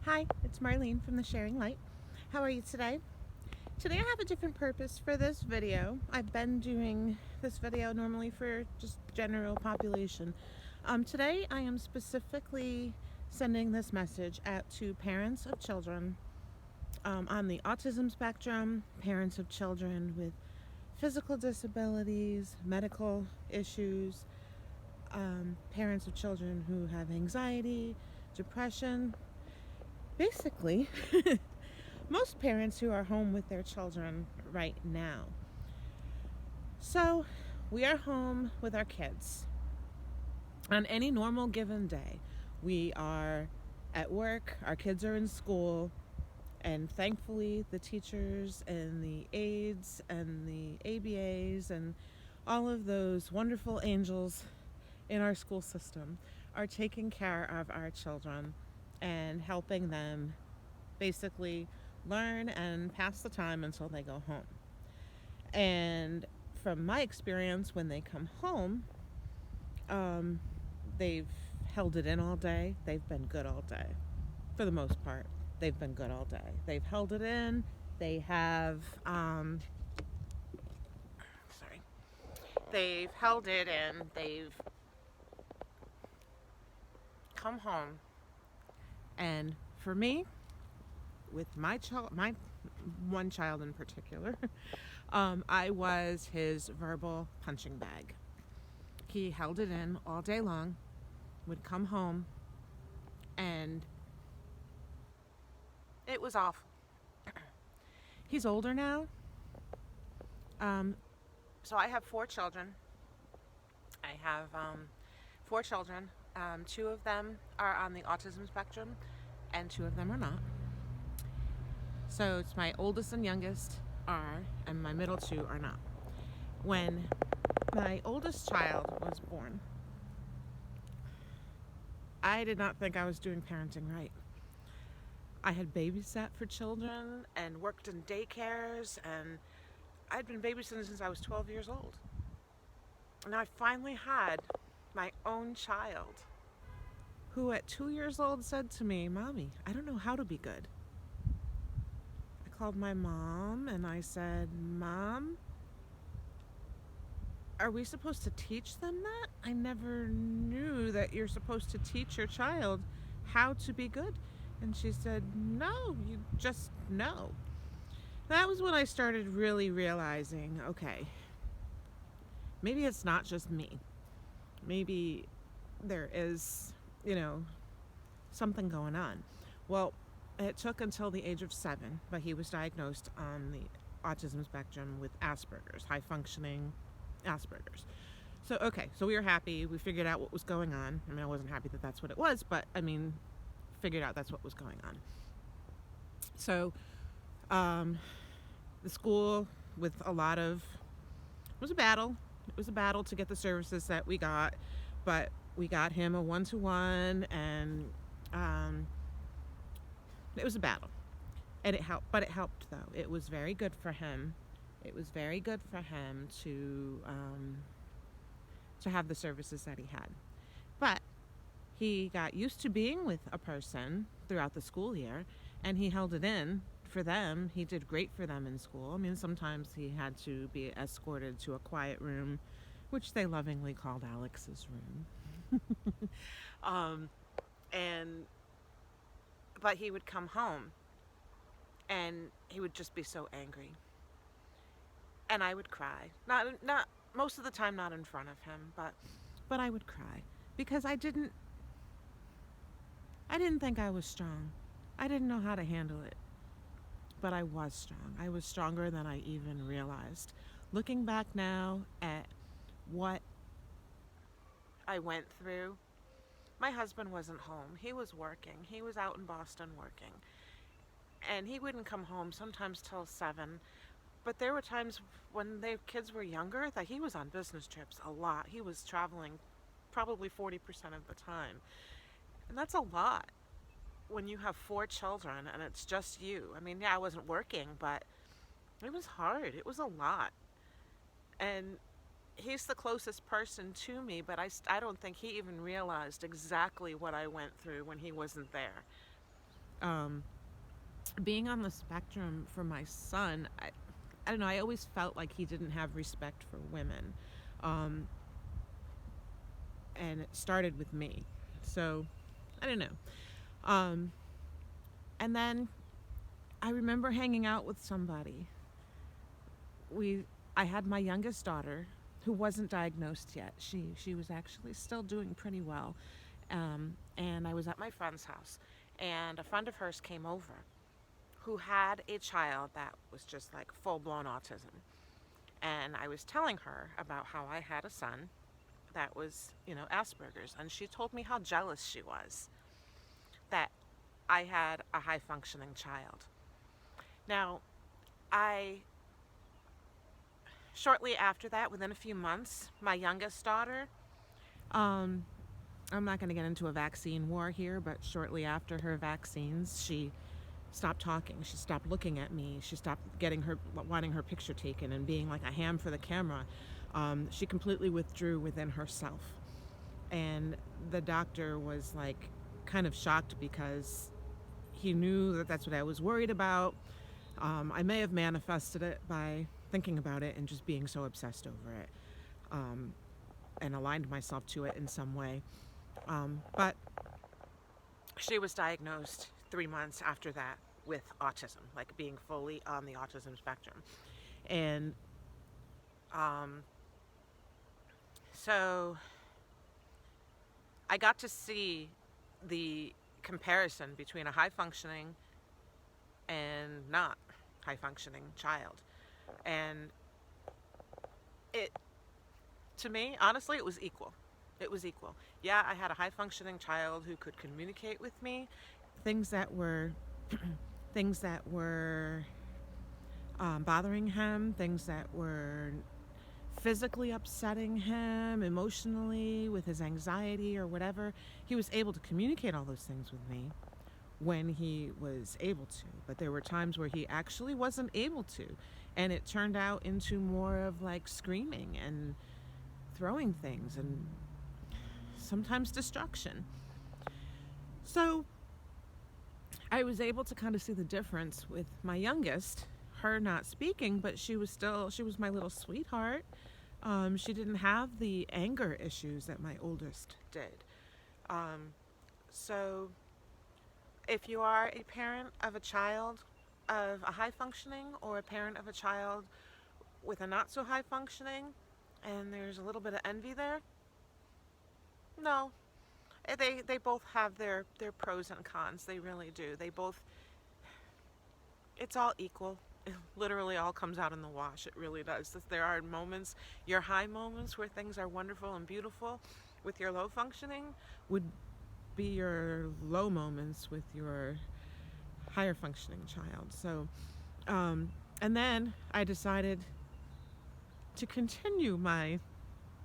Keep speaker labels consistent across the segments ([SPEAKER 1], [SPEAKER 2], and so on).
[SPEAKER 1] Hi, it's Marlene from the Sharing Light. How are you today? Today I have a different purpose for this video. I've been doing this video normally for just general population. Today I am specifically sending this message out to parents of children on the autism spectrum, parents of children with physical disabilities, medical issues, parents of children who have anxiety, depression. Basically, most parents who are home with their children right now. So, we are home with our kids. On any normal given day, we are at work, our kids are in school, and thankfully the teachers and the aides and the ABAs and all of those wonderful angels in our school system are taking care of our children and helping them basically learn and pass the time until they go home. And from my experience, when they come home, they've held it in all day. They've been good all day. For the most part, they've been good all day. They've held it in. They have, they've held it in. They've come home. And for me, with my one child in particular, I was his verbal punching bag. He held it in all day long, would come home, and it was awful. He's older now. So I have 4 children. I have 4 children. 2 of them are on the autism spectrum, and 2 of them are not. So it's my oldest and youngest are, and my middle 2 are not. When my oldest child was born, I did not think I was doing parenting right. I had babysat for children and worked in daycares, and I'd been babysitting since I was 12 years old. And I finally had my own child who at 2 years old said to me, "Mommy, I don't know how to be good." I called my mom and I said, "Mom, are we supposed to teach them that? I never knew that you're supposed to teach your child how to be good." And she said, "No, you just know." That was when I started really realizing, okay, maybe it's not just me. Maybe there is, something going on. Well, it took until the age of 7, but he was diagnosed on the autism spectrum with Asperger's, high functioning Asperger's. So we were happy. We figured out what was going on. I wasn't happy that that's what it was, but figured out that's what was going on. So, the school with it was a battle. It was a battle to get the services that we got, but we got him a 1-to-1, and it was a battle. And it helped, but it helped though. It was very good for him. It was very good for him to have the services that he had. But he got used to being with a person throughout the school year, and he held it in for them. He did great for them in school. Sometimes he had to be escorted to a quiet room, which they lovingly called Alex's room. But he would come home and he would just be so angry. And I would cry. Not most of the time, not in front of him, but I would cry because I didn't think I was strong. I didn't know how to handle it. But I was strong. I was stronger than I even realized. Looking back now at what I went through, my husband wasn't home. He was working. He was out in Boston working. And he wouldn't come home sometimes till 7. But there were times when the kids were younger that he was on business trips a lot. He was traveling probably 40% of the time. And that's a lot when you have 4 children and it's just you. I wasn't working, but it was hard. It was a lot. And he's the closest person to me, but I don't think he even realized exactly what I went through when he wasn't there. Um, being on the spectrum for my son, I don't know, I always felt like he didn't have respect for women. Um, and it started with me. So, I don't know. Um, and then I remember hanging out with somebody. We I had my youngest daughter who wasn't diagnosed yet. She was actually still doing pretty well. And I was at my friend's house, and a friend of hers came over who had a child that was just like full blown autism. And I was telling her about how I had a son that was, Asperger's. And she told me how jealous she was that I had a high functioning child. Now, I, shortly after that, within a few months, my youngest daughter, um, I'm not going to get into a vaccine war here, but shortly after her vaccines, she stopped talking. She stopped looking at me. She stopped wanting her picture taken and being like a ham for the camera. She completely withdrew within herself. And the doctor was like kind of shocked because he knew that that's what I was worried about. I may have manifested it by thinking about it and just being so obsessed over it, and aligned myself to it in some way. But she was diagnosed 3 months after that with autism, like being fully on the autism spectrum. And so I got to see the comparison between a high functioning and not high functioning child. And it, to me, honestly, it was equal. It was equal. Yeah, I had a high functioning child who could communicate with me. Things that were things that were bothering him, things that were physically upsetting him, emotionally, with his anxiety or whatever. He was able to communicate all those things with me when he was able to. But there were times where he actually wasn't able to. And it turned out into more of like screaming and throwing things and sometimes destruction. So I was able to kind of see the difference with my youngest, her not speaking, but she was my little sweetheart. She didn't have the anger issues that my oldest did. So if you are a parent of a child of a high functioning or a parent of a child with a not so high functioning and there's a little bit of envy there, no. They both have their pros and cons. They really do. It's all equal. It literally all comes out in the wash. It really does. There are moments, your high moments where things are wonderful and beautiful with your low functioning would be your low moments with your higher functioning child. So, and then I decided to continue my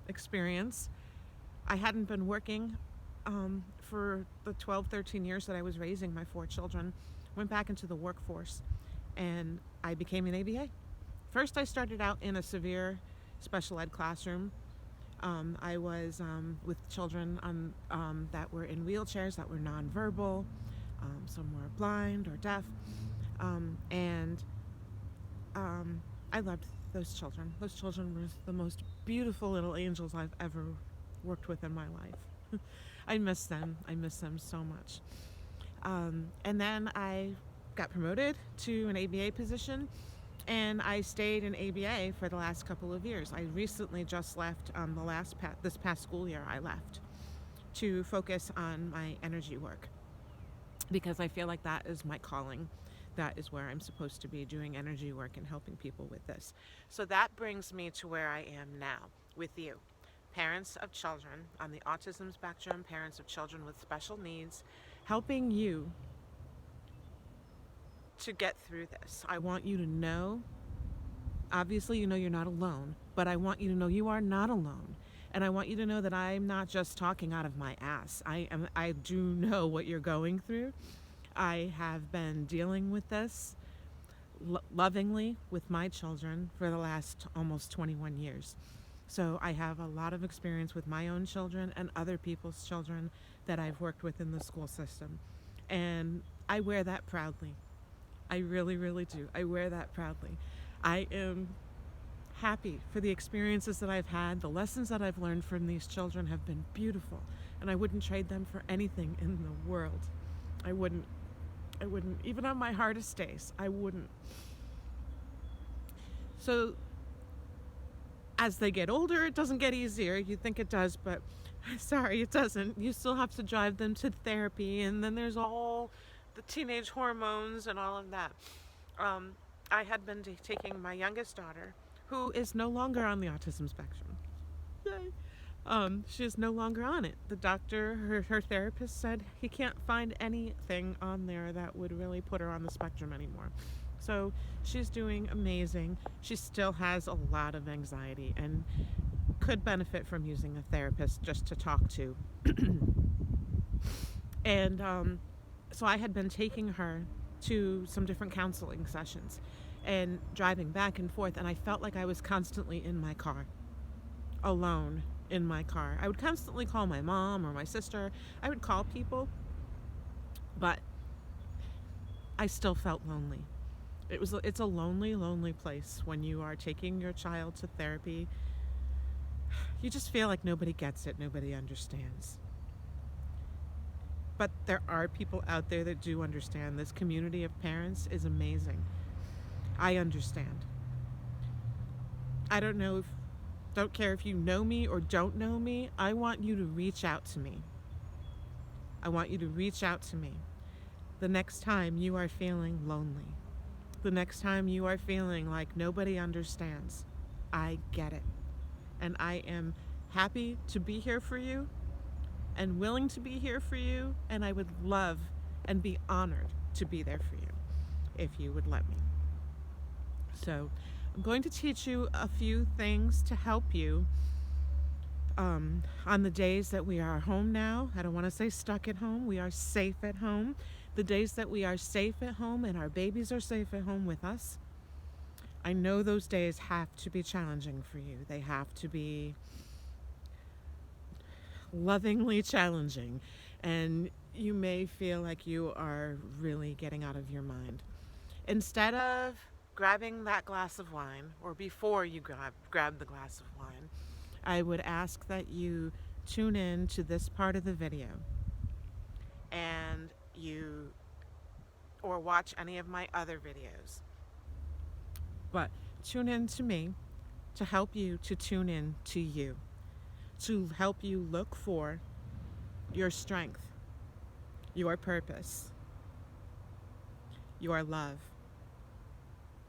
[SPEAKER 1] experience. I hadn't been working for the 12, 13 years that I was raising my 4 children. Went back into the workforce and I became an ABA. First, I started out in a severe special ed classroom. I was with children that were in wheelchairs, that were nonverbal, some were blind or deaf, and I loved those children. Those children were the most beautiful little angels I've ever worked with in my life. I miss them. I miss them so much. And then I got promoted to an ABA position, and I stayed in ABA for the last couple of years. I recently just left this past school year. I left to focus on my energy work because I feel like that is my calling. That is where I'm supposed to be, doing energy work and helping people with this. So that brings me to where I am now with you. Parents of children on the autism spectrum, parents of children with special needs, helping you to get through this. I want you to know, obviously you know you're not alone, but I want you to know you are not alone. And I want you to know that I'm not just talking out of my ass. I do know what you're going through. I have been dealing with this lovingly with my children for the last almost 21 years. So I have a lot of experience with my own children and other people's children that I've worked with in the school system. And I wear that proudly. I really, really do. I wear that proudly. I am happy for the experiences that I've had. The lessons that I've learned from these children have been beautiful, and I wouldn't trade them for anything in the world. I wouldn't. I wouldn't. Even on my hardest days, I wouldn't. So as they get older, it doesn't get easier. You think it does, but sorry, it doesn't. You still have to drive them to therapy, and then there's all the teenage hormones and all of that. I had been taking my youngest daughter, who is no longer on the autism spectrum. Yay. She is no longer on it. The doctor, her therapist said he can't find anything on there that would really put her on the spectrum anymore. So she's doing amazing. She still has a lot of anxiety and could benefit from using a therapist just to talk to. And so I had been taking her to some different counseling sessions and driving back and forth, and I felt like I was constantly in my car, alone in my car. I would constantly call my mom or my sister. I would call people, but I still felt lonely. It's a lonely, lonely place when you are taking your child to therapy. You just feel like nobody gets it, nobody understands. But there are people out there that do understand. This community of parents is amazing. I understand. I don't care if you know me or don't know me. I want you to reach out to me. I want you to reach out to me the next time you are feeling lonely. The next time you are feeling like nobody understands. I get it. And I am happy to be here for you and willing to be here for you. And I would love and be honored to be there for you if you would let me. So I'm going to teach you a few things to help you on the days that we are home now. I don't want to say stuck at home. We are safe at home. The days that we are safe at home and our babies are safe at home with us. I know those days have to be challenging for you. They have to be lovingly challenging. And you may feel like you are really getting out of your mind. Instead of grabbing that glass of wine, or before you grab the glass of wine, I would ask that you tune in to this part of the video and or watch any of my other videos. But tune in to me to help you to tune in to you, to help you look for your strength, your purpose, your love,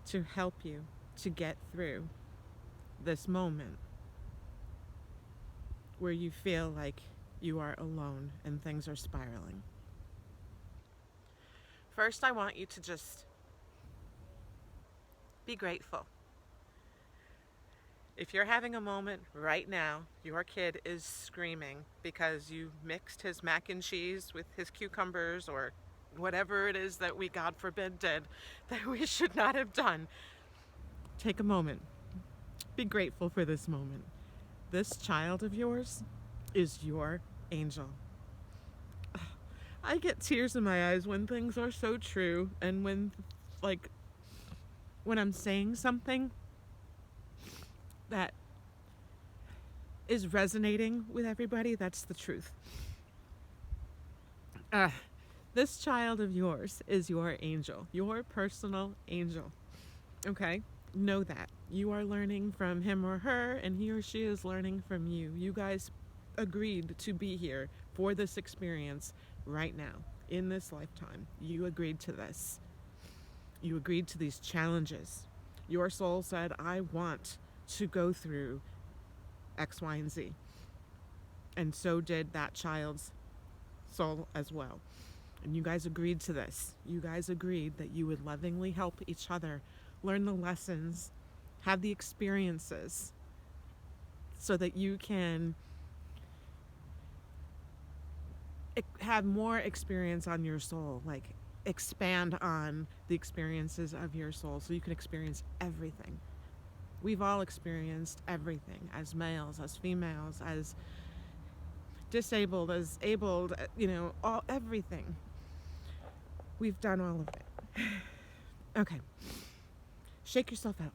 [SPEAKER 1] to help you to get through this moment where you feel like you are alone and things are spiraling. First, I want you to just be grateful. If you're having a moment right now, your kid is screaming because you mixed his mac and cheese with his cucumbers or whatever it is that we, God forbid, did that we should not have done. Take a moment. Be grateful for this moment. This child of yours is your angel. I get tears in my eyes when things are so true, and when I'm saying something that is resonating with everybody. That's the truth. This child of yours is your angel, your personal angel. Okay? Know that. You are learning from him or her, and he or she is learning from you. You guys agreed to be here for this experience right now, in this lifetime. You agreed to this. You agreed to these challenges. Your soul said, I want to go through X, Y, and Z. And so did that child's soul as well. And you guys agreed to this. You guys agreed that you would lovingly help each other learn the lessons, have the experiences, so that you can have more experience on your soul, like expand on the experiences of your soul so you can experience everything. We've all experienced everything, as males, as females, as disabled, as abled, everything. We've done all of it. Okay. Shake yourself out.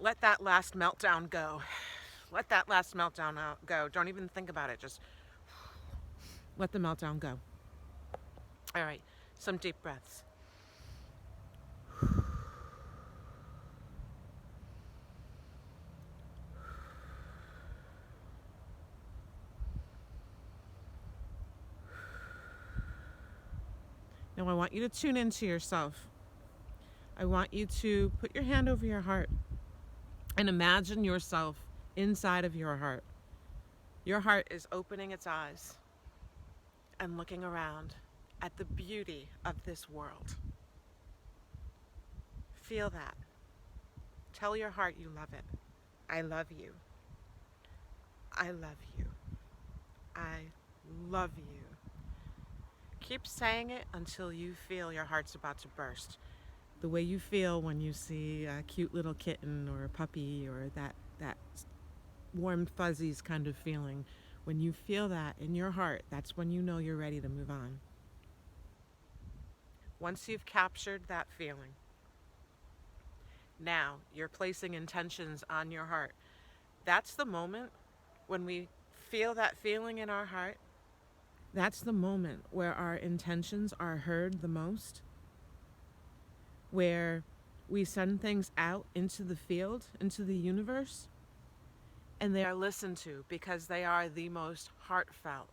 [SPEAKER 1] Let that last meltdown go. Let that last meltdown go. Don't even think about it. Just let the meltdown go. All right. Some deep breaths. Now I want you to tune into yourself. I want you to put your hand over your heart and imagine yourself inside of your heart. Your heart is opening its eyes and looking around at the beauty of this world. Feel that. Tell your heart you love it. I love you. I love you. I love you. Keep saying it until you feel your heart's about to burst. The way you feel when you see a cute little kitten or a puppy, or that warm fuzzies kind of feeling. When you feel that in your heart, that's when you know you're ready to move on. Once you've captured that feeling, now you're placing intentions on your heart. That's the moment when we feel that feeling in our heart. That's the moment where our intentions are heard the most, where we send things out into the field, into the universe, and they are listened to because they are the most heartfelt.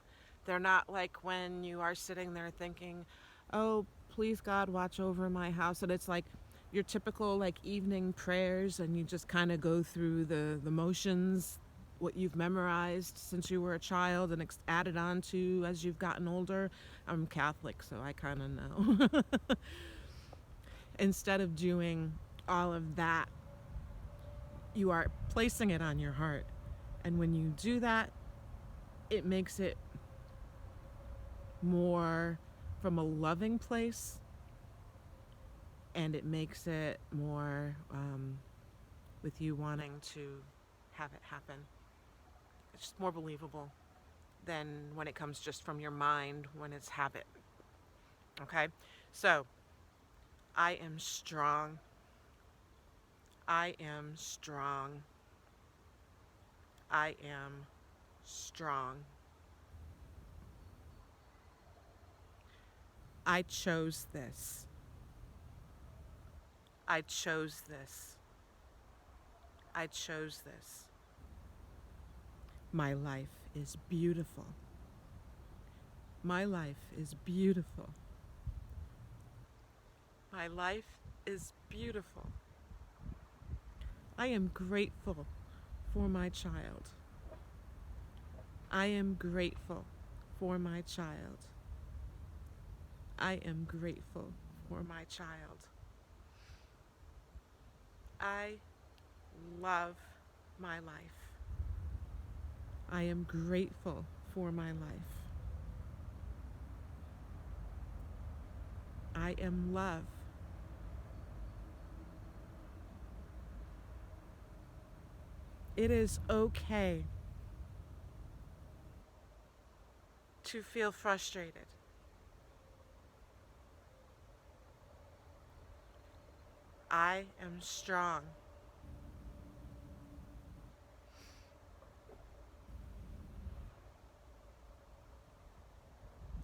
[SPEAKER 1] They're not like when you are sitting there thinking, oh, please God, watch over my house. And it's like your typical like evening prayers, and you just kind of go through the motions, what you've memorized since you were a child and added on to as you've gotten older. I'm Catholic, so I kind of know. Instead of doing all of that, you are placing it on your heart. And when you do that, it makes it more from a loving place, and it makes it more with you wanting to have it happen. It's just more believable than when it comes just from your mind, when it's habit. Okay? So, I am strong. I am strong. I am strong. I chose this. I chose this. I chose this. My life is beautiful. My life is beautiful. My life is beautiful. I am grateful for my child. I am grateful for my child. I am grateful for my child. I love my life. I am grateful for my life. I am love. It is okay to feel frustrated. I am strong.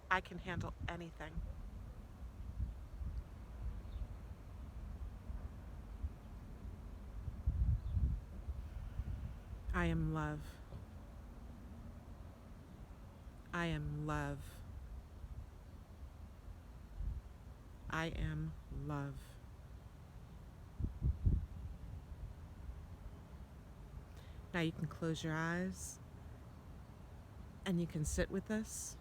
[SPEAKER 1] I can handle anything. I am love. I am love. I am love. Now you can close your eyes and you can sit with this.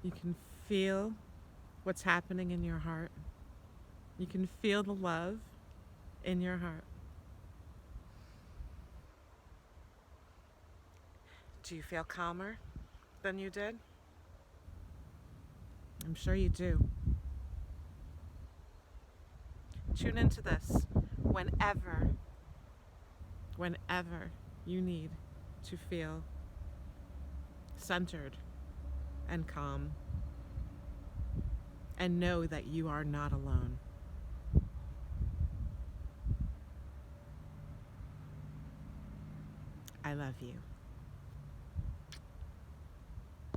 [SPEAKER 1] You can feel what's happening in your heart. You can feel the love in your heart. Do you feel calmer than you did? I'm sure you do. Tune into this whenever you need to feel centered and calm, and know that you are not alone. I love you.